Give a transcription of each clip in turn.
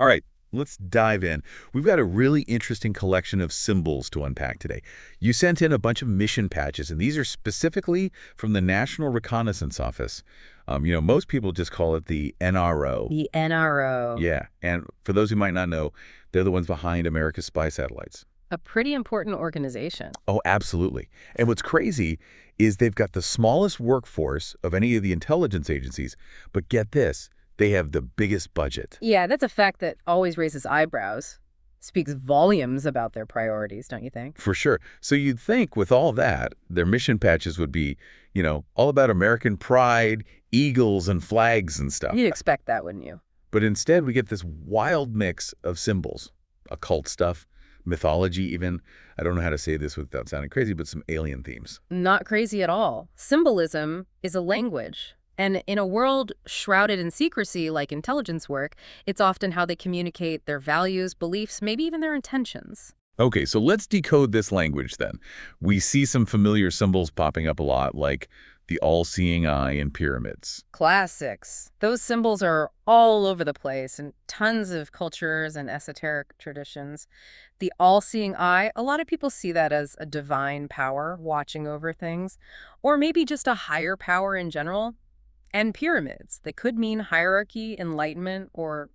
All right, let's dive in. We've got a really interesting collection of symbols to unpack today. You sent in a bunch of mission patches, and these are specifically from the National Reconnaissance Office. Most people just call it the NRO. The NRO. Yeah, and for those who might not know, they're the ones behind America's spy satellites. A pretty important organization. Oh, absolutely. And what's crazy is they've got the smallest workforce of any of the intelligence agencies, but get this, they have the biggest budget. Yeah, that's a fact that always raises eyebrows. Speaks volumes about their priorities, don't you think? For sure. So you'd think with all that, their mission patches would be, all about American pride, eagles and flags and stuff. You'd expect that, wouldn't you? But instead, we get this wild mix of symbols, occult stuff, mythology even. I don't know how to say this without sounding crazy, but some alien themes. Not crazy at all. Symbolism is a language. And in a world shrouded in secrecy like intelligence work, it's often how they communicate their values, beliefs, maybe even their intentions. Okay, so let's decode this language then. We see some familiar symbols popping up a lot, like the all-seeing eye in pyramids. Classics. Those symbols are all over the place in tons of cultures and esoteric traditions. The all-seeing eye, a lot of people see that as a divine power watching over things, or maybe just a higher power in general. And pyramids, they could mean hierarchy, enlightenment, or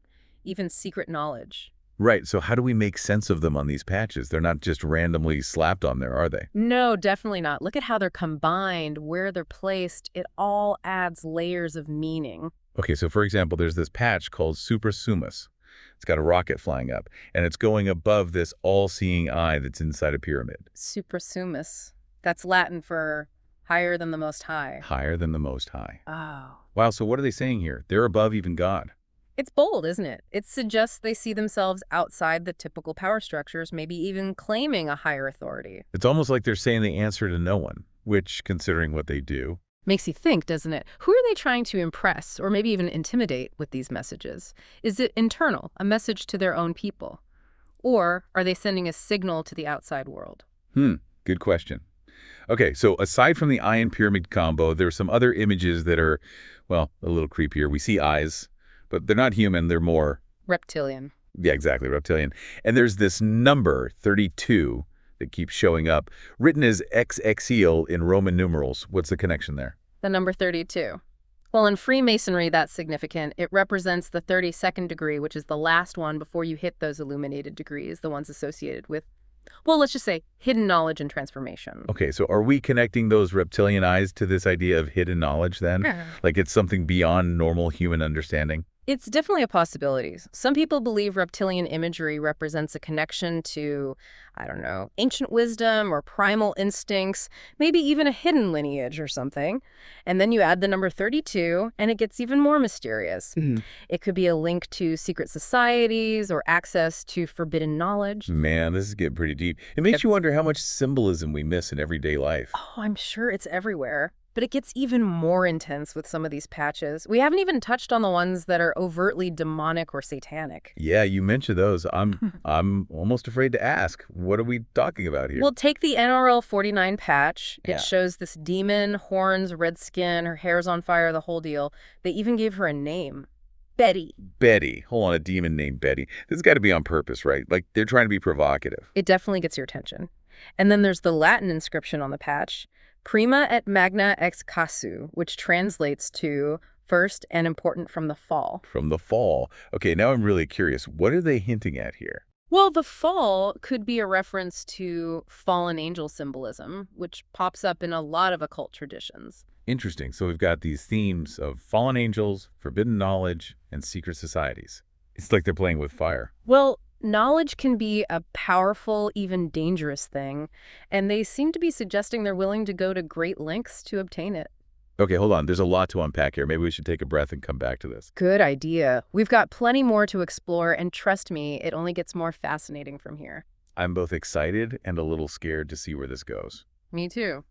even secret knowledge. Right, so how do we make sense of them on these patches? They're not just randomly slapped on there, are they? No, definitely not. Look at how they're combined, where they're placed. It all adds layers of meaning. Okay, so for example, there's this patch called Sumus. It's got a rocket flying up, and it's going above this all-seeing eye that's inside a pyramid. Sumus. That's Latin for higher than the Most High. Higher than the Most High. Oh. Wow, so what are they saying here? They're above even God. It's bold, isn't it? It suggests they see themselves outside the typical power structures, maybe even claiming a higher authority. It's almost like they're saying the answer to no one, which, considering what they do... Makes you think, doesn't it? Who are they trying to impress or maybe even intimidate with these messages? Is it internal, a message to their own people? Or are they sending a signal to the outside world? Good question. Okay, so aside from the eye and pyramid combo, there are some other images that are, well, a little creepier. We see eyes, but they're not human. They're more... Reptilian. Yeah, exactly, reptilian. And there's this number, 32, that keeps showing up, written as XXEL in Roman numerals. What's the connection there? The number 32. Well, in Freemasonry, that's significant. It represents the 32nd degree, which is the last one before you hit those illuminated degrees, the ones associated with, well, let's just say hidden knowledge and transformation. Okay, so are we connecting those reptilian eyes to this idea of hidden knowledge then? Yeah. Like it's something beyond normal human understanding? It's definitely a possibility. Some people believe reptilian imagery represents a connection to, I don't know, ancient wisdom or primal instincts, maybe even a hidden lineage or something. And then you add the number 32, and it gets even more mysterious. It could be a link to secret societies or access to forbidden knowledge. Man, this is getting pretty deep. It makes you wonder how much symbolism we miss in everyday life. Oh, I'm sure it's everywhere. But it gets even more intense with some of these patches. We haven't even touched on the ones that are overtly demonic or satanic. Yeah, you mentioned those. I'm almost afraid to ask. What are we talking about here? Well, take the NRL 49 patch. Yeah. It shows this demon, horns, red skin, her hair's on fire, the whole deal. They even gave her a name. Betty. Betty. Hold on, a demon named Betty. This has got to be on purpose, right? Like they're trying to be provocative. It definitely gets your attention. And then there's the Latin inscription on the patch. Prima et magna ex casu, which translates to first and important from the fall. From the fall. Okay, now I'm really curious. What are they hinting at here? Well, the fall could be a reference to fallen angel symbolism, which pops up in a lot of occult traditions. Interesting. So we've got these themes of fallen angels, forbidden knowledge, and secret societies. It's like they're playing with fire. Well, knowledge can be a powerful, even dangerous thing, and they seem to be suggesting they're willing to go to great lengths to obtain it. Okay, hold on. There's a lot to unpack here. Maybe we should take a breath and come back to this. Good idea. We've got plenty more to explore, and trust me, it only gets more fascinating from here. I'm both excited and a little scared to see where this goes. Me too.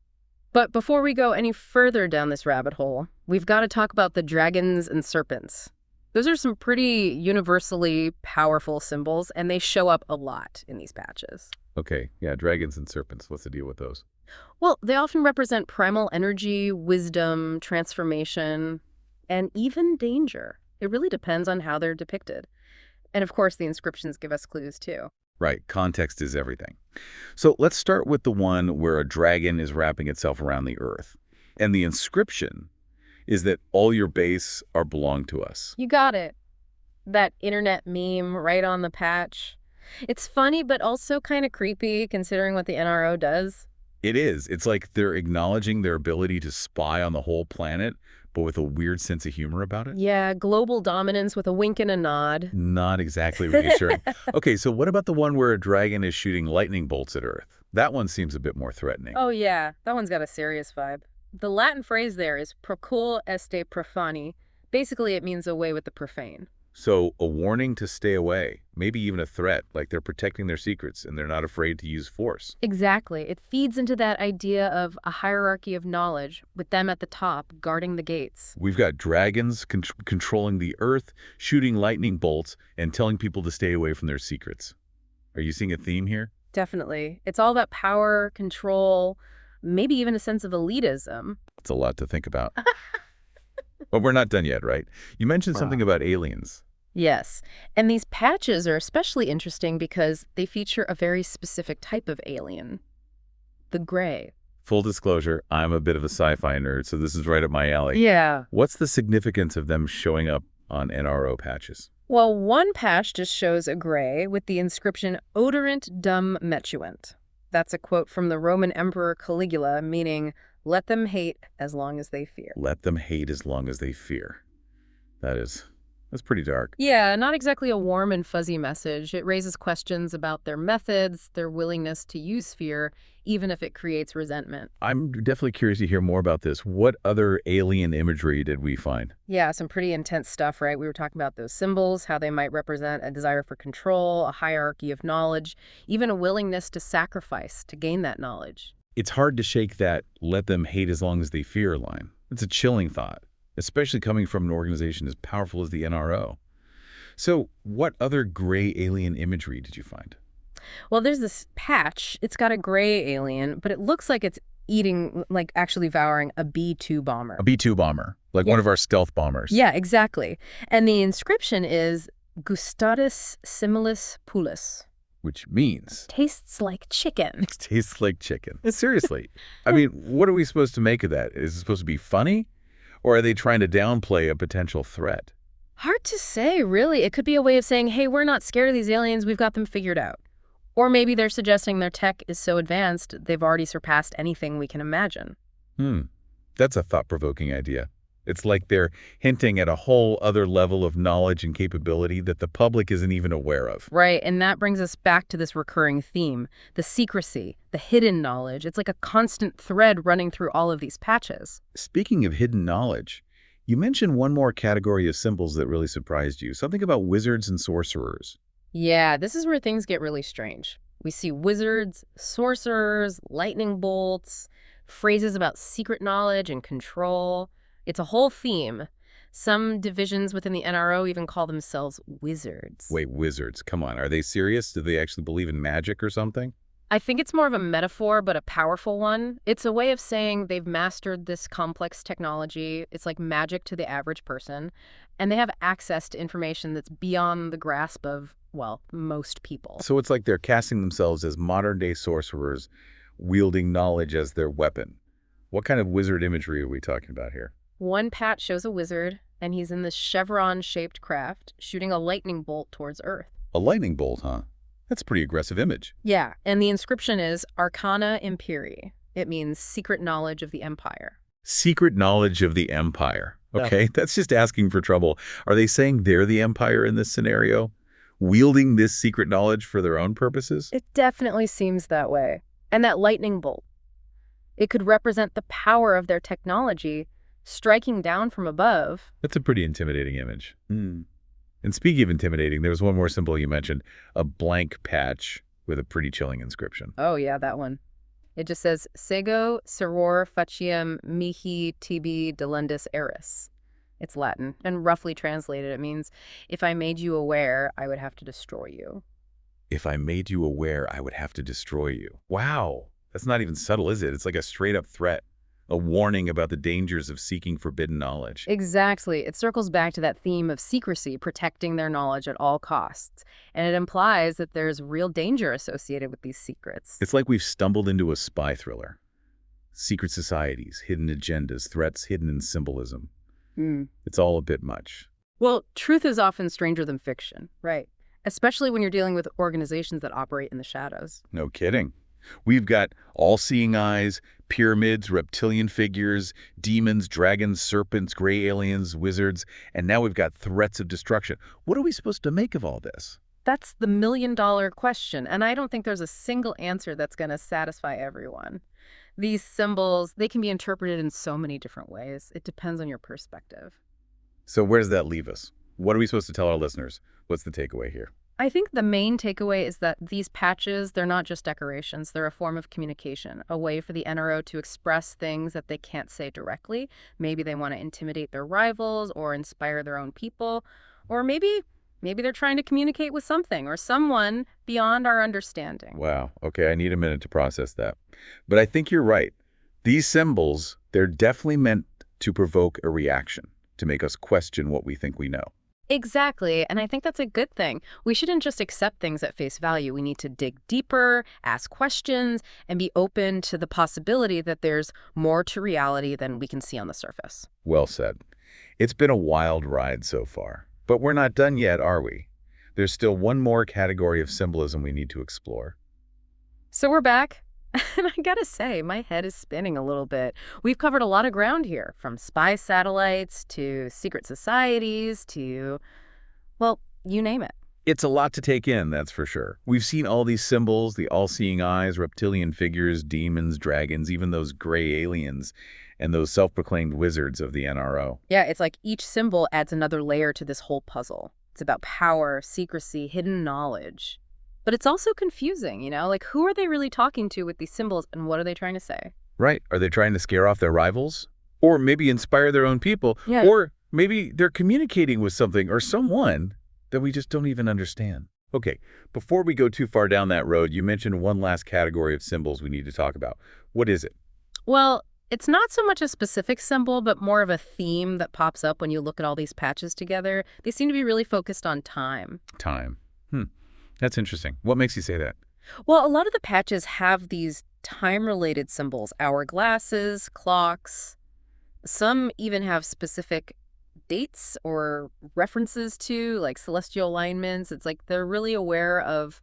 But before we go any further down this rabbit hole, we've got to talk about the dragons and serpents. Those are some pretty universally powerful symbols, and they show up a lot in these patches. Okay, yeah, dragons and serpents. What's the deal with those? Well, they often represent primal energy, wisdom, transformation, and even danger. It really depends on how they're depicted. And of course, the inscriptions give us clues too. Right, context is everything. So let's start with the one where a dragon is wrapping itself around the earth. And the inscription is that all your base are belong to us. You got it. That internet meme right on the patch. It's funny, but also kind of creepy considering what the NRO does. It is. It's like they're acknowledging their ability to spy on the whole planet, but with a weird sense of humor about it. Yeah, global dominance with a wink and a nod. Not exactly reassuring. Okay, so what about the one where a dragon is shooting lightning bolts at Earth? That one seems a bit more threatening. Oh yeah, that one's got a serious vibe. The Latin phrase there is procul este profani. Basically, it means away with the profane. So a warning to stay away, maybe even a threat, like they're protecting their secrets and they're not afraid to use force. Exactly. It feeds into that idea of a hierarchy of knowledge, with them at the top guarding the gates. We've got dragons controlling the Earth, shooting lightning bolts, and telling people to stay away from their secrets. Are you seeing a theme here? Definitely. It's all about power, control, maybe even a sense of elitism. It's a lot to think about. But we're not done yet, right? You mentioned something about aliens. Yes. And these patches are especially interesting because they feature a very specific type of alien, the gray. Full disclosure, I'm a bit of a sci-fi nerd, so this is right up my alley. Yeah. What's the significance of them showing up on NRO patches? Well, one patch just shows a gray with the inscription Odorant Dum Metuant. That's a quote from the Roman Emperor Caligula, meaning, let them hate as long as they fear. Let them hate as long as they fear. That's pretty dark. Yeah, not exactly a warm and fuzzy message. It raises questions about their methods, their willingness to use fear, even if it creates resentment. I'm definitely curious to hear more about this. What other alien imagery did we find? Yeah, some pretty intense stuff, right? We were talking about those symbols, how they might represent a desire for control, a hierarchy of knowledge, even a willingness to sacrifice to gain that knowledge. It's hard to shake that let them hate as long as they fear line. It's a chilling thought, especially coming from an organization as powerful as the NRO. So what other gray alien imagery did you find? Well, there's this patch. It's got a gray alien, but it looks like it's eating, like actually devouring a B-2 bomber. A B-2 bomber, like one of our stealth bombers. Yeah, exactly. And the inscription is Gustatus Similis Pulis. Which means Tastes like chicken. it tastes like chicken. Seriously. I mean, what are we supposed to make of that? Is it supposed to be funny? Or are they trying to downplay a potential threat? Hard to say, really. It could be a way of saying, hey, we're not scared of these aliens. We've got them figured out. Or maybe they're suggesting their tech is so advanced, they've already surpassed anything we can imagine. That's a thought-provoking idea. It's like they're hinting at a whole other level of knowledge and capability that the public isn't even aware of. Right, and that brings us back to this recurring theme, the secrecy, the hidden knowledge. It's like a constant thread running through all of these patches. Speaking of hidden knowledge, you mentioned one more category of symbols that really surprised you, something about wizards and sorcerers. Yeah, this is where things get really strange. We see wizards, sorcerers, lightning bolts, phrases about secret knowledge and control. It's a whole theme. Some divisions within the NRO even call themselves wizards. Wait, wizards, come on, are they serious? Do they actually believe in magic or something? I think it's more of a metaphor, but a powerful one. It's a way of saying they've mastered this complex technology. It's like magic to the average person. And they have access to information that's beyond the grasp of, well, most people. So it's like they're casting themselves as modern-day sorcerers, wielding knowledge as their weapon. What kind of wizard imagery are we talking about here? One patch shows a wizard, and he's in this chevron-shaped craft, shooting a lightning bolt towards Earth. A lightning bolt, huh? That's a pretty aggressive image. Yeah, and the inscription is Arcana Imperii. It means secret knowledge of the Empire. Secret knowledge of the Empire. Okay, that's just asking for trouble. Are they saying they're the Empire in this scenario? Wielding this secret knowledge for their own purposes? It definitely seems that way. And that lightning bolt, it could represent the power of their technology striking down from above. That's a pretty intimidating image. And speaking of intimidating, there was one more symbol you mentioned, a blank patch with a pretty chilling inscription. Oh, yeah, that one. It just says, Sego seror faciem mihi tibi delendis eris. It's Latin, and roughly translated, it means, if I made you aware, I would have to destroy you. If I made you aware, I would have to destroy you. Wow. That's not even subtle, is it? It's like a straight-up threat. A warning about the dangers of seeking forbidden knowledge. Exactly. It circles back to that theme of secrecy, protecting their knowledge at all costs. And it implies that there's real danger associated with these secrets. It's like we've stumbled into a spy thriller. Secret societies, hidden agendas, threats hidden in symbolism. Hmm. It's all a bit much. Well, truth is often stranger than fiction, right? Especially when you're dealing with organizations that operate in the shadows. No kidding. We've got all-seeing eyes, pyramids, reptilian figures, demons, dragons, serpents, gray aliens, wizards, and now we've got threats of destruction. What are we supposed to make of all this? That's the million-dollar question, and I don't think there's a single answer that's going to satisfy everyone. These symbols, they can be interpreted in so many different ways. It depends on your perspective. So where does that leave us? What are we supposed to tell our listeners? What's the takeaway here? I think the main takeaway is that these patches, they're not just decorations. They're a form of communication, a way for the NRO to express things that they can't say directly. Maybe they want to intimidate their rivals or inspire their own people, or maybe they're trying to communicate with something or someone beyond our understanding. Wow. Okay, I need a minute to process that. But I think you're right. These symbols, they're definitely meant to provoke a reaction, to make us question what we think we know. Exactly, and I think that's a good thing. We shouldn't just accept things at face value. We need to dig deeper, ask questions, and be open to the possibility that there's more to reality than we can see on the surface. Well said. It's been a wild ride so far. But we're not done yet, are we? There's still one more category of symbolism we need to explore. So we're back. And I gotta say, my head is spinning a little bit. We've covered a lot of ground here, from spy satellites to secret societies to, well, you name it. It's a lot to take in, that's for sure. We've seen all these symbols, the all-seeing eyes, reptilian figures, demons, dragons, even those gray aliens, and those self-proclaimed wizards of the NRO. Yeah, it's like each symbol adds another layer to this whole puzzle. It's about power, secrecy, hidden knowledge. But it's also confusing, like who are they really talking to with these symbols and what are they trying to say? Right. Are they trying to scare off their rivals? Or maybe inspire their own people? Yeah. Or maybe they're communicating with something or someone that we just don't even understand. Okay, before we go too far down that road, you mentioned one last category of symbols we need to talk about. What is it? Well, it's not so much a specific symbol, but more of a theme that pops up when you look at all these patches together. They seem to be really focused on time. Time. That's interesting. What makes you say that? Well, a lot of the patches have these time-related symbols, hourglasses, clocks. Some even have specific dates or references to, like celestial alignments. It's like they're really aware of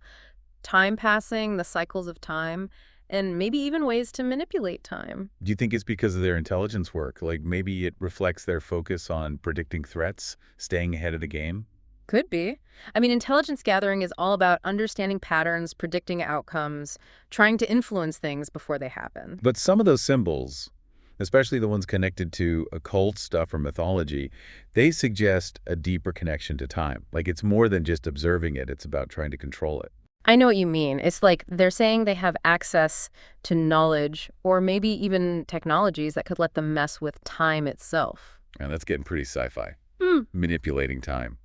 time passing, the cycles of time, and maybe even ways to manipulate time. Do you think it's because of their intelligence work? Like maybe it reflects their focus on predicting threats, staying ahead of the game? Could be. I mean, intelligence gathering is all about understanding patterns, predicting outcomes, trying to influence things before they happen. But some of those symbols, especially the ones connected to occult stuff or mythology, they suggest a deeper connection to time. Like it's more than just observing it, it's about trying to control it. I know what you mean. It's like they're saying they have access to knowledge or maybe even technologies that could let them mess with time itself. And that's getting pretty sci-fi. Hmm. Manipulating time.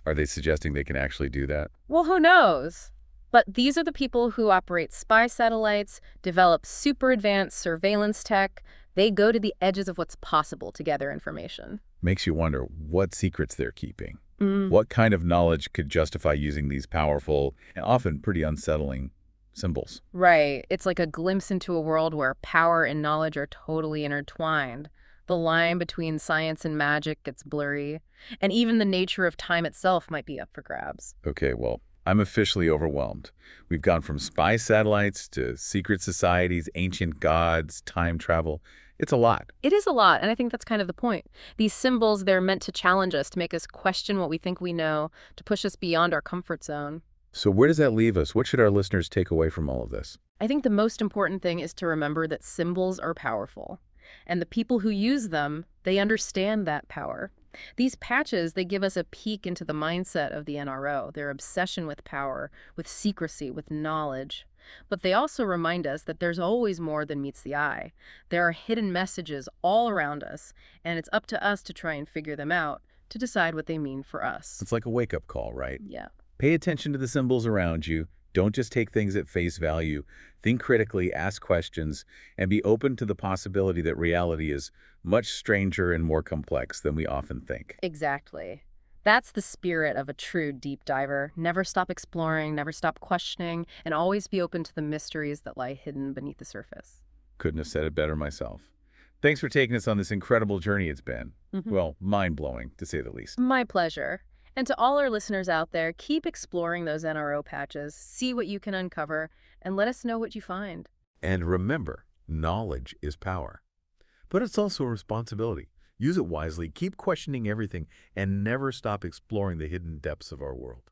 Are they suggesting they can actually do that? Well, who knows? But these are the people who operate spy satellites, develop super advanced surveillance tech. They go to the edges of what's possible to gather information. Makes you wonder what secrets they're keeping. What kind of knowledge could justify using these powerful and often pretty unsettling symbols? Right. It's like a glimpse into a world where power and knowledge are totally intertwined. The line between science and magic gets blurry, and even the nature of time itself might be up for grabs. Okay, well, I'm officially overwhelmed. We've gone from spy satellites to secret societies, ancient gods, time travel. It's a lot. It is a lot, and I think that's kind of the point. These symbols, they're meant to challenge us, to make us question what we think we know, to push us beyond our comfort zone. So where does that leave us? What should our listeners take away from all of this? I think the most important thing is to remember that symbols are powerful. And the people who use them, they understand that power. These patches, they give us a peek into the mindset of the NRO, their obsession with power, with secrecy, with knowledge. But they also remind us that there's always more than meets the eye. There are hidden messages all around us, and it's up to us to try and figure them out, to decide what they mean for us. It's like a wake-up call, right? Yeah. Pay attention to the symbols around you. Don't just take things at face value. Think critically, ask questions, and be open to the possibility that reality is much stranger and more complex than we often think. Exactly. That's the spirit of a true deep diver. Never stop exploring, never stop questioning, and always be open to the mysteries that lie hidden beneath the surface. Couldn't have said it better myself. Thanks for taking us on this incredible journey it's been. Mhm. Well, mind-blowing, to say the least. My pleasure. And to all our listeners out there, keep exploring those NRO patches, see what you can uncover, and let us know what you find. And remember, knowledge is power. But it's also a responsibility. Use it wisely, keep questioning everything, and never stop exploring the hidden depths of our world.